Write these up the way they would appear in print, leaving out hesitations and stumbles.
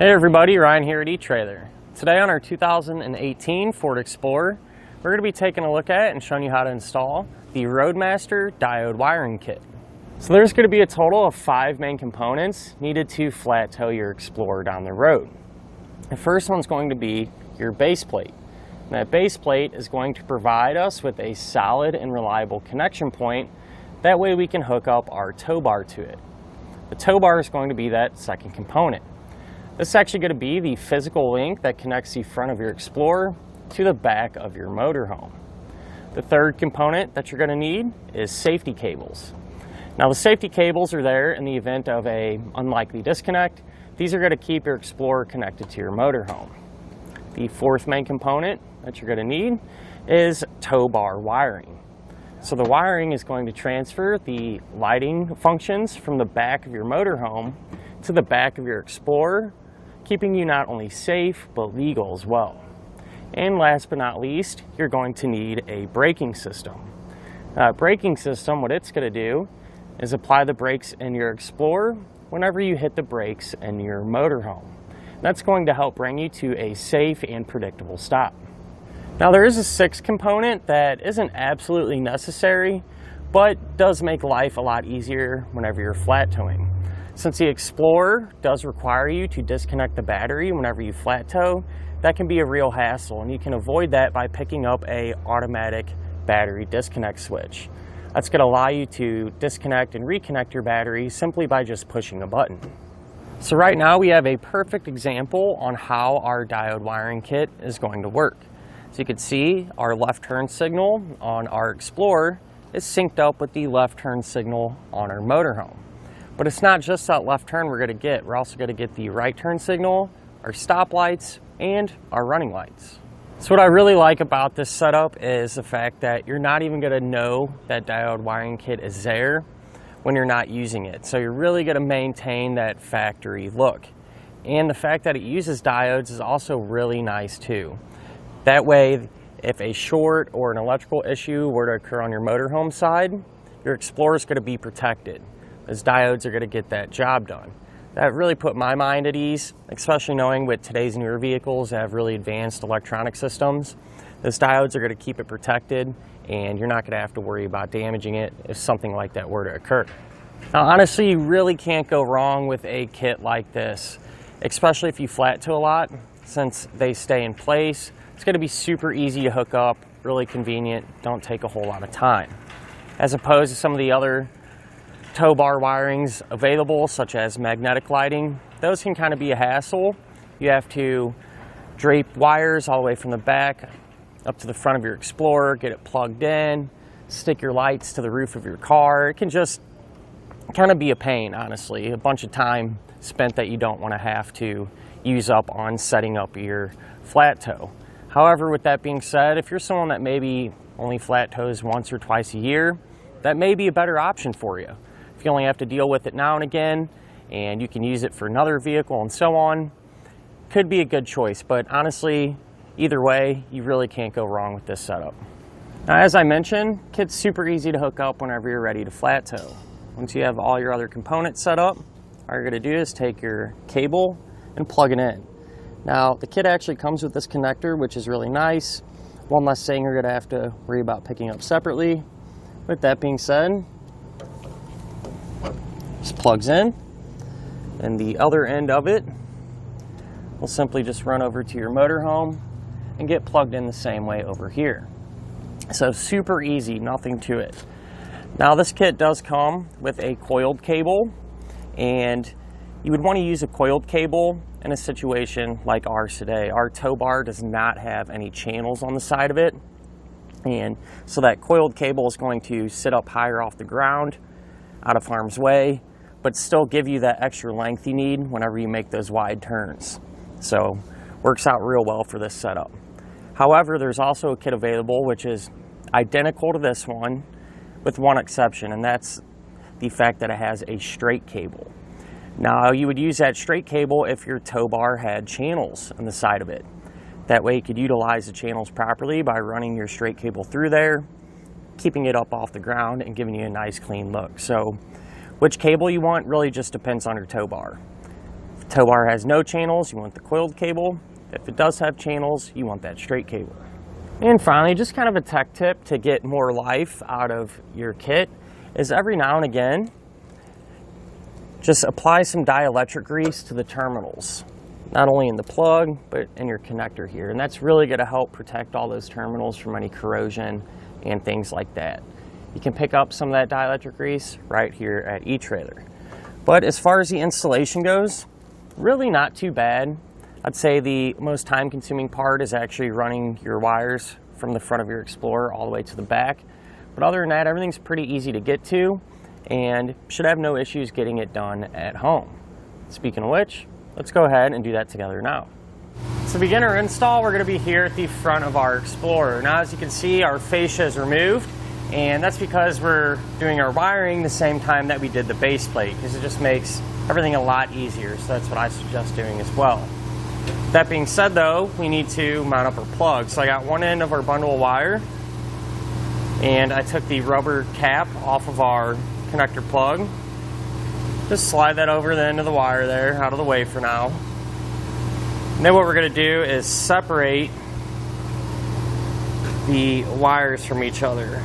Hey everybody, Ryan here at etrailer. Today on our 2018 Ford Explorer, we're going to be taking a look at and showing you how to install the Roadmaster Diode wiring kit. So there's going to be a total of 5 main components needed to flat tow your Explorer down the road. The first one's going to be your base plate. And that base plate is going to provide us with a solid and reliable connection point. That way we can hook up our tow bar to it. The tow bar is going to be that second component. This is actually going to be the physical link that connects the front of your Explorer to the back of your motorhome. The third component that you're going to need is safety cables. Now the safety cables are there in the event of an unlikely disconnect. These are going to keep your Explorer connected to your motorhome. The fourth main component that you're going to need is tow bar wiring. So the wiring is going to transfer the lighting functions from the back of your motorhome to the back of your Explorer, keeping you not only safe, but legal as well. And last but not least, you're going to need a braking system. Braking system, what it's going to do is apply the brakes in your Explorer whenever you hit the brakes in your motorhome. That's going to help bring you to a safe and predictable stop. Now there is a sixth component that isn't absolutely necessary, but does make life a lot easier whenever you're flat towing. Since the Explorer does require you to disconnect the battery whenever you flat tow, that can be a real hassle, and you can avoid that by picking up an automatic battery disconnect switch. That's going to allow you to disconnect and reconnect your battery simply by just pushing a button. So right now we have a perfect example on how our diode wiring kit is going to work. So you can see our left turn signal on our Explorer is synced up with the left turn signal on our motorhome. But it's not just that left turn we're going to get. We're also going to get the right turn signal, our stop lights, and our running lights. So what I really like about this setup is the fact that you're not even going to know that diode wiring kit is there when you're not using it. So you're really going to maintain that factory look. And the fact that it uses diodes is also really nice too. That way, if a short or an electrical issue were to occur on your motorhome side, your Explorer is going to be protected, as diodes are going to get that job done. That really put my mind at ease, especially knowing with today's newer vehicles that have really advanced electronic systems. Those diodes are going to keep it protected, and you're not going to have to worry about damaging it if something like that were to occur. Now honestly, you really can't go wrong with a kit like this, especially if you flat tow a lot. Since they stay in place, it's going to be super easy to hook up, really convenient, don't take a whole lot of time. As opposed to some of the other tow bar wirings available, such as magnetic lighting, those can kind of be a hassle. You have to drape wires all the way from the back up to the front of your Explorer, get it plugged in, stick your lights to the roof of your car. It can just kind of be a pain, honestly. A bunch of time spent that you don't want to have to use up on setting up your flat tow. However, with that being said, if you're someone that maybe only flat tows once or twice a year, that may be a better option for you. If you only have to deal with it now and again, and you can use it for another vehicle and so on, could be a good choice. But honestly, either way, you really can't go wrong with this setup. Now, as I mentioned, kit's super easy to hook up whenever you're ready to flat tow. Once you have all your other components set up, all you're going to do is take your cable and plug it in. Now, the kit actually comes with this connector, which is really nice. One less thing you're going to have to worry about picking up separately. With that being said, just plugs in, and the other end of it will simply just run over to your motorhome and get plugged in the same way over here. So super easy, nothing to it. Now this kit does come with a coiled cable, and you would want to use a coiled cable in a situation like ours today. Our tow bar does not have any channels on the side of it, and so that coiled cable is going to sit up higher off the ground, out of harm's way, but still give you that extra length you need whenever you make those wide turns. So works out real well for this setup. However, there's also a kit available which is identical to this one with one exception, and that's the fact that it has a straight cable. Now you would use that straight cable if your tow bar had channels on the side of it. That way you could utilize the channels properly by running your straight cable through there, keeping it up off the ground and giving you a nice clean look. So which cable you want really just depends on your tow bar. tow bar has no channels, you want the coiled cable. If it does have channels, you want that straight cable. And finally, just kind of a tech tip to get more life out of your kit is every now and again, just apply some dielectric grease to the terminals. Not only in the plug, but in your connector here. And that's really gonna help protect all those terminals from any corrosion and things like that. You can pick up some of that dielectric grease right here at etrailer. But as far as the installation goes, really not too bad. I'd say the most time-consuming part is actually running your wires from the front of your Explorer all the way to the back. But other than that, everything's pretty easy to get to and should have no issues getting it done at home. Speaking of which, let's go ahead and do that together now. To begin our install, we're going to be here at the front of our Explorer. Now, as you can see, our fascia is removed, and that's because we're doing our wiring the same time that we did the base plate, because it just makes everything a lot easier. So that's what I suggest doing as well. That being said though, we need to mount up our plug. So I got one end of our bundle wire, and I took the rubber cap off of our connector plug. Just slide that over the end of the wire there, out of the way for now. And then what we're going to do is separate the wires from each other.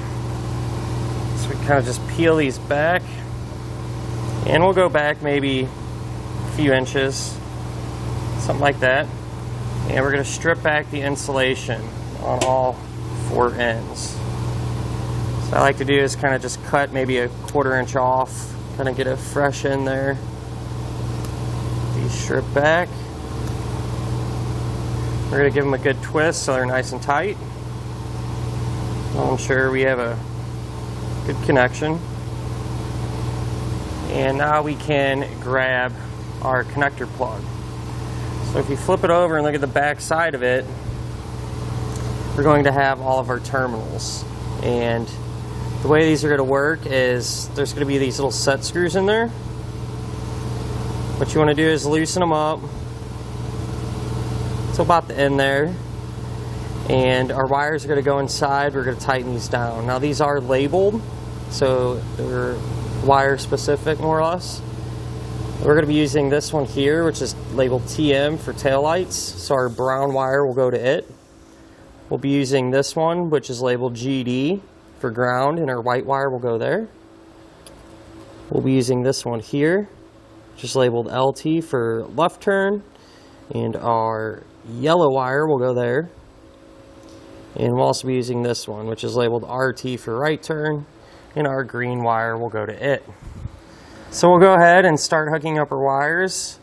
So we kind of just peel these back, and we'll go back maybe a few inches, something like that. And we're going to strip back the insulation on all four ends. So what I like to do is kind of just cut maybe a 1/4 inch off, kind of get a fresh in there. These strip back. We're going to give them a good twist so they're nice and tight. I'll ensure we have a good connection. And now we can grab our connector plug. So if you flip it over and look at the back side of it, we're going to have all of our terminals. And the way these are going to work is there's going to be these little set screws in there. What you want to do is loosen them up to about the end there. And our wires are going to go inside. We're going to tighten these down. Now these are labeled, so they're wire specific more or less. We're going to be using this one here, which is labeled TM for taillights. So our brown wire will go to it. We'll be using this one, which is labeled GD for ground, and our white wire will go there. We'll be using this one here, which is labeled LT for left turn, and our yellow wire will go there. And we'll also be using this one, which is labeled RT for right turn, and our green wire will go to it. So we'll go ahead and start hooking up our wires.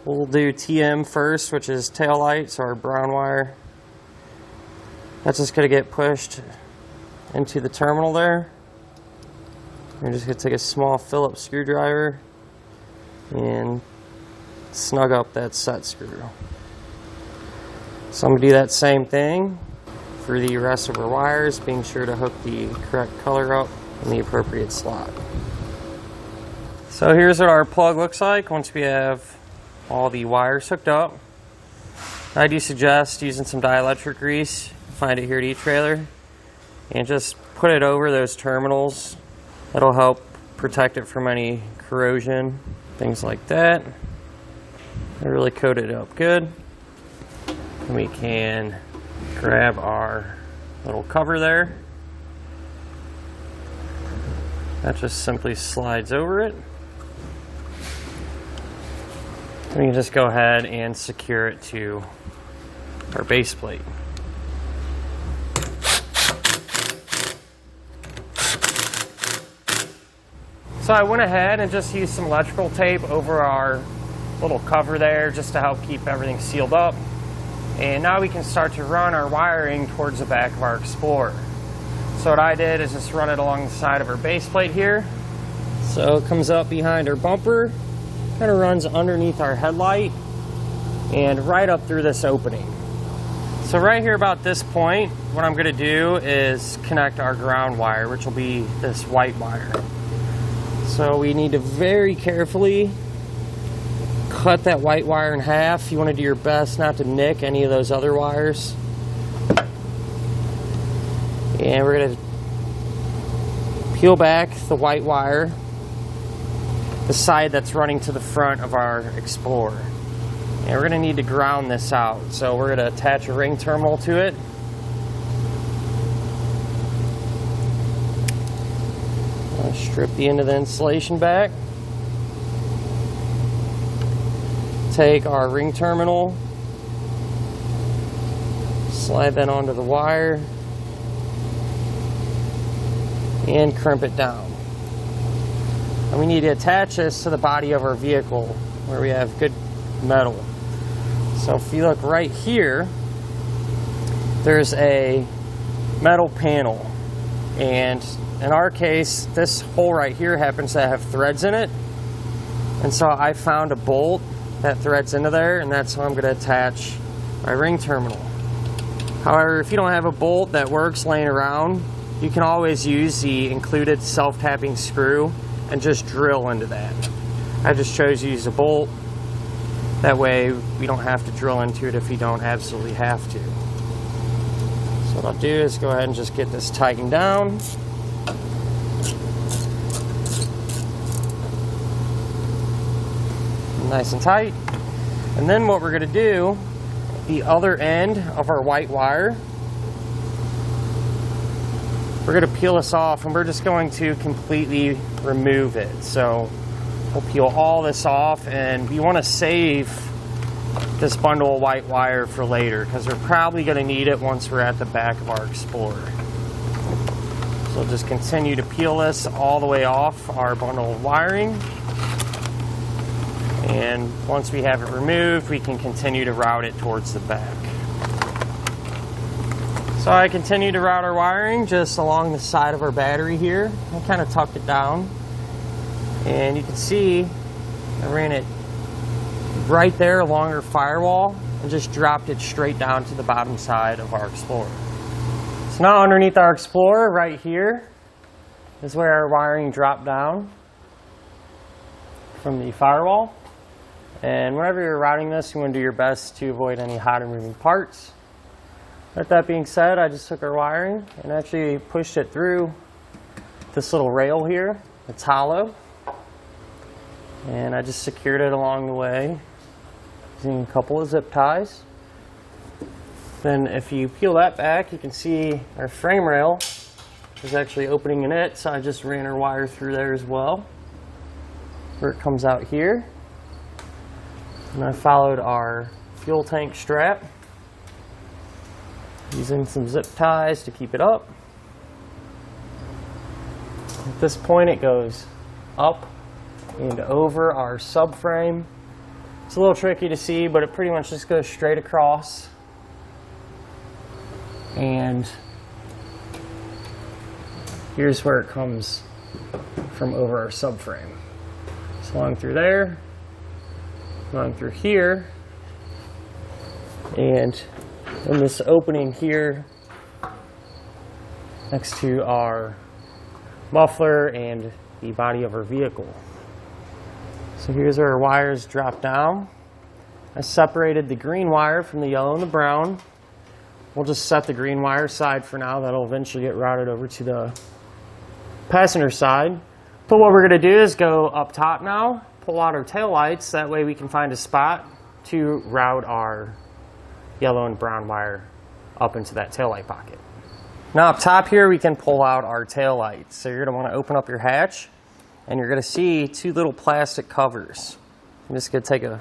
We'll do TM first, which is tail light, so our brown wire. That's just going to get pushed into the terminal there. We're just going to take a small Phillips screwdriver and snug up that set screw. So I'm going to do that same thing for the rest of our wires, being sure to hook the correct color up in the appropriate slot. So here's what our plug looks like once we have all the wires hooked up. I do suggest using some dielectric grease. Find it here at etrailer, and just put it over those terminals. That'll help protect it from any corrosion, things like that. I really coat it up good. And we can grab our little cover there. That just simply slides over it. We can just go ahead and secure it to our base plate. So I went ahead and just used some electrical tape over our little cover there just to help keep everything sealed up. And now we can start to run our wiring towards the back of our Explorer. So what I did is just run it along the side of our base plate here. So it comes up behind our bumper, kind of runs underneath our headlight, and right up through this opening. So right here about this point, what I'm going to do is connect our ground wire, which will be this white wire. So we need to very carefully cut that white wire in half. You want to do your best not to nick any of those other wires. And we're going to peel back the white wire, the side that's running to the front of our Explorer. And we're going to need to ground this out. So we're going to attach a ring terminal to it. Strip the end of the insulation back. Take our ring terminal, slide that onto the wire, and crimp it down. And we need to attach this to the body of our vehicle where we have good metal. So if you look right here, there's a metal panel, and in our case, this hole right here happens to have threads in it, and so I found a bolt that threads into there, and that's how I'm going to attach my ring terminal. However, if you don't have a bolt that works laying around, you can always use the included self-tapping screw and just drill into that. I just chose to use a bolt. That way we don't have to drill into it if you don't absolutely have to. So what I'll do is go ahead and just get this tightened down. Nice and tight. And then what we're going to do, the other end of our white wire, we're going to peel this off, and we're just going to completely remove it. So we'll peel all this off, and we want to save this bundle of white wire for later because we're probably going to need it once we're at the back of our Explorer. So we'll just continue to peel this all the way off our bundle of wiring. And once we have it removed, we can continue to route it towards the back. So I continue to route our wiring just along the side of our battery here. I kind of tucked it down. And you can see I ran it right there along our firewall and just dropped it straight down to the bottom side of our Explorer. So now underneath our Explorer right here is where our wiring dropped down from the firewall. And whenever you're routing this, you want to do your best to avoid any hot and moving parts. With that being said, I just took our wiring and actually pushed it through this little rail here. It's hollow. And I just secured it along the way using a couple of zip ties. Then if you peel that back, you can see our frame rail is actually opening in it. So I just ran our wire through there as well, where it comes out here. And I followed our fuel tank strap using some zip ties to keep it up. At this point it goes up and over our subframe. It's a little tricky to see, but it pretty much just goes straight across. And here's where it comes from over our subframe. So along through there, along through here, and in this opening here next to our muffler and the body of our vehicle. So here's where our wires drop down. I separated the green wire from the yellow and the brown. We'll just set the green wire aside for now. That'll eventually get routed over to the passenger side. But what we're going to do is go up top now, pull out our tail lights. That way we can find a spot to route our yellow and brown wire up into that tail light pocket. Now up top here, we can pull out our tail lights. So you're going to want to open up your hatch, and you're going to see two little plastic covers. I'm just going to take a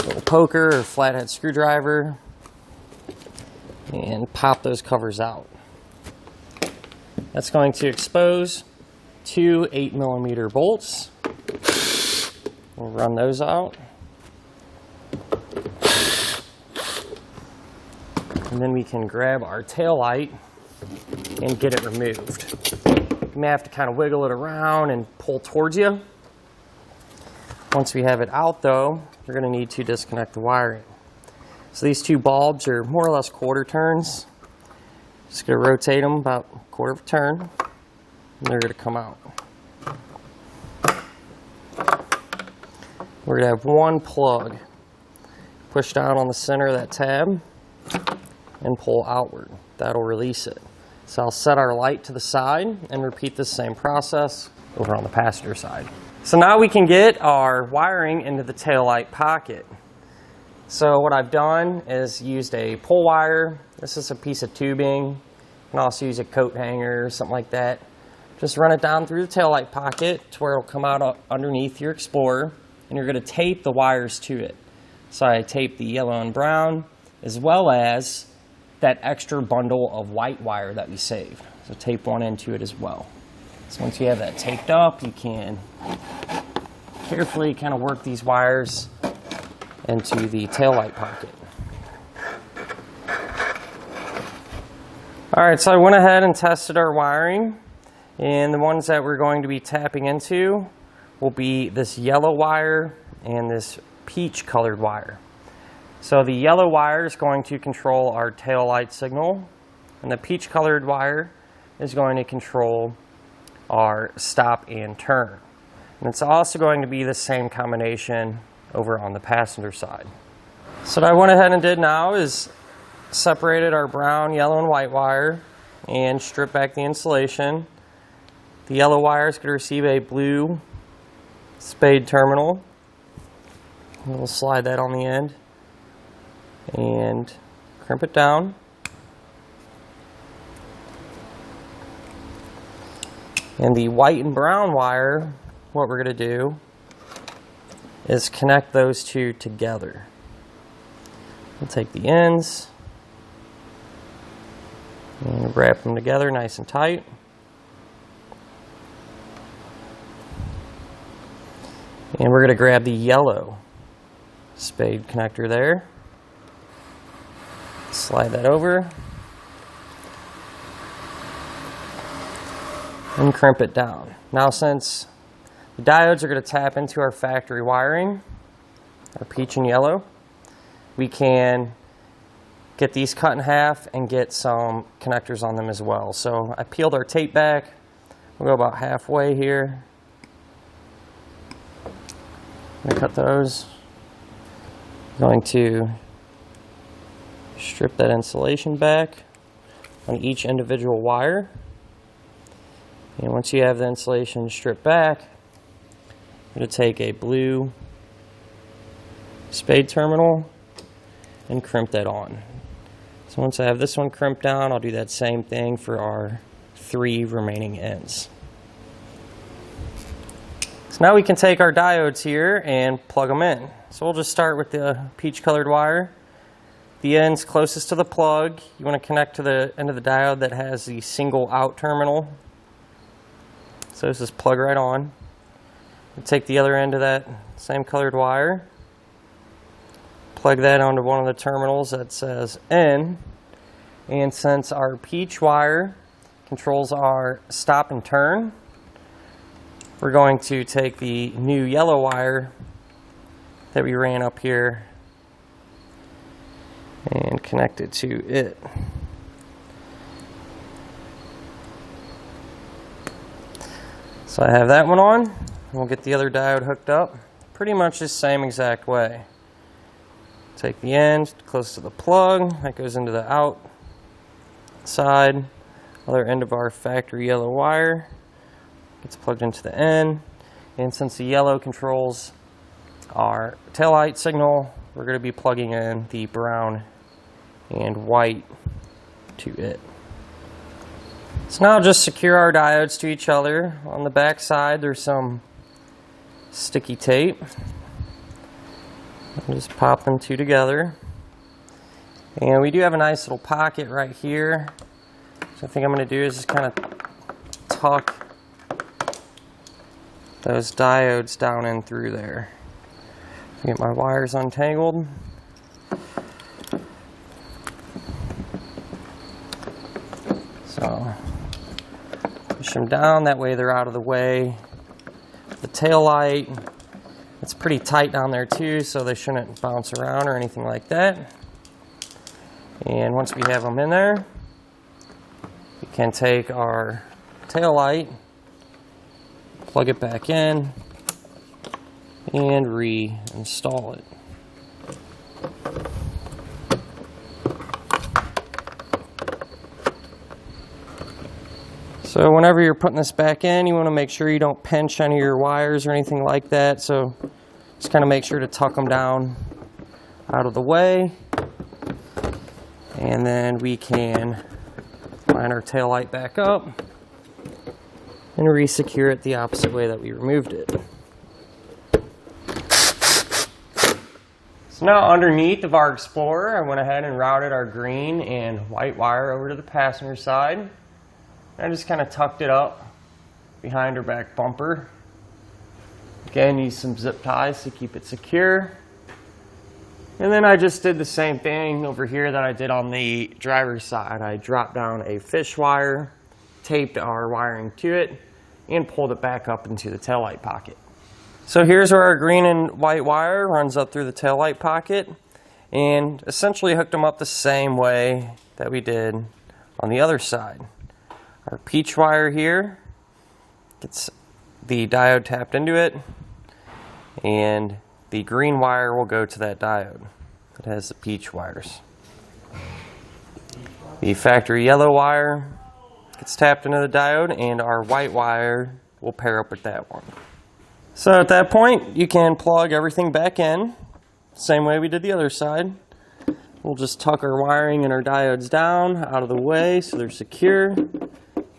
little poker or flathead screwdriver and pop those covers out. That's going to expose two 8mm bolts. We'll run those out. And then we can grab our tail light and get it removed. You may have to kind of wiggle it around and pull towards you. Once we have it out though, you're going to need to disconnect the wiring. So these two bulbs are more or less quarter turns. Just going to rotate them about a quarter of a turn, and they're going to come out. We're going to have one plug. Push down on the center of that tab and pull outward. That'll release it. So I'll set our light to the side and repeat the same process over on the passenger side. So now we can get our wiring into the tail light pocket. So what I've done is used a pull wire. This is a piece of tubing. You can also use a coat hanger or something like that. Just run it down through the taillight pocket to where it'll come out underneath your Explorer, and you're going to tape the wires to it. So I taped the yellow and brown, as well as that extra bundle of white wire that we saved. So tape one into it as well. So once you have that taped up, you can carefully kind of work these wires into the taillight pocket. Alright, so I went ahead and tested our wiring, and the ones that we're going to be tapping into will be this yellow wire and this peach colored wire. So the yellow wire is going to control our taillight signal, and the peach colored wire is going to control our stop and turn. And it's also going to be the same combination over on the passenger side. So what I went ahead and did now is separated our brown, yellow, and white wire and stripped back the insulation. The yellow wire is going to receive a blue spade terminal. We'll slide that on the end and crimp it down. And the white and brown wire, what we're going to do is connect those two together. We'll take the ends and wrap them together nice and tight. And we're going to grab the yellow spade connector there, slide that over, and crimp it down. Now, since the diodes are going to tap into our factory wiring, our peach and yellow, we can get these cut in half and get some connectors on them as well. So I peeled our tape back. We'll go about halfway here. I'm going to cut those. I'm going to strip that insulation back on each individual wire. And once you have the insulation stripped back, I'm going to take a blue spade terminal and crimp that on. So once I have this one crimped down, I'll do that same thing for our 3 remaining ends. So now we can take our diodes here and plug them in. So we'll just start with the peach colored wire. The ends closest to the plug, you want to connect to the end of the diode that has the single out terminal. So this is plug right on. We'll take the other end of that same colored wire, plug that onto one of the terminals that says N, and since our peach wire controls our stop and turn, we're going to take the new yellow wire that we ran up here and connect it to it. So I have that one on. We'll get the other diode hooked up pretty much the same exact way. Take the end close to the plug, that goes into the out side. Other end of our factory yellow wire gets plugged into the N. And since the yellow controls our taillight signal, we're going to be plugging in the brown and white to it. So now just secure our diodes to each other. On the back side there's some sticky tape. I'll just pop them two together. And we do have a nice little pocket right here. So I think I'm going to do is just kind of tuck those diodes down in through there. Get my wires untangled. So push them down, that way they're out of the way. The tail light, it's pretty tight down there too, so they shouldn't bounce around or anything like that. And once we have them in there, we can take our tail light, plug it back in, and reinstall it. So whenever you're putting this back in, you want to make sure you don't pinch any of your wires or anything like that. So just kind of make sure to tuck them down out of the way. And then we can line our taillight back up and re-secure it the opposite way that we removed it. So now underneath of our Explorer, I went ahead and routed our green and white wire over to the passenger side. And I just kind of tucked it up behind our back bumper. Again, use some zip ties to keep it secure. And then I just did the same thing over here that I did on the driver's side. I dropped down a fish wire, taped our wiring to it, and pulled it back up into the taillight pocket. So here's where our green and white wire runs up through the taillight pocket, and essentially hooked them up the same way that we did on the other side. Our peach wire here gets the diode tapped into it, and the green wire will go to that diode that has the peach wires. The factory yellow wire gets tapped into the diode, and our white wire will pair up with that one. So at that point, you can plug everything back in, same way we did the other side. We'll just tuck our wiring and our diodes down out of the way so they're secure,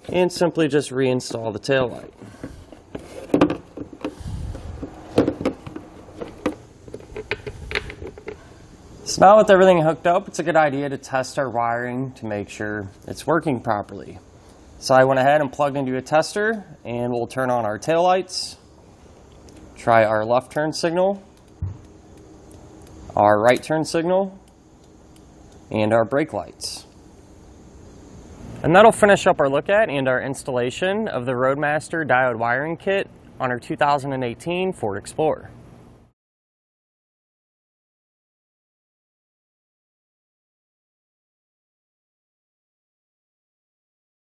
and simply just reinstall the taillight. So now with everything hooked up, it's a good idea to test our wiring to make sure it's working properly. So I went ahead and plugged into a tester, and we'll turn on our taillights. Try our left turn signal, our right turn signal, and our brake lights. And that'll finish up our look at and our installation of the Roadmaster Diode wiring kit on our 2018 Ford Explorer.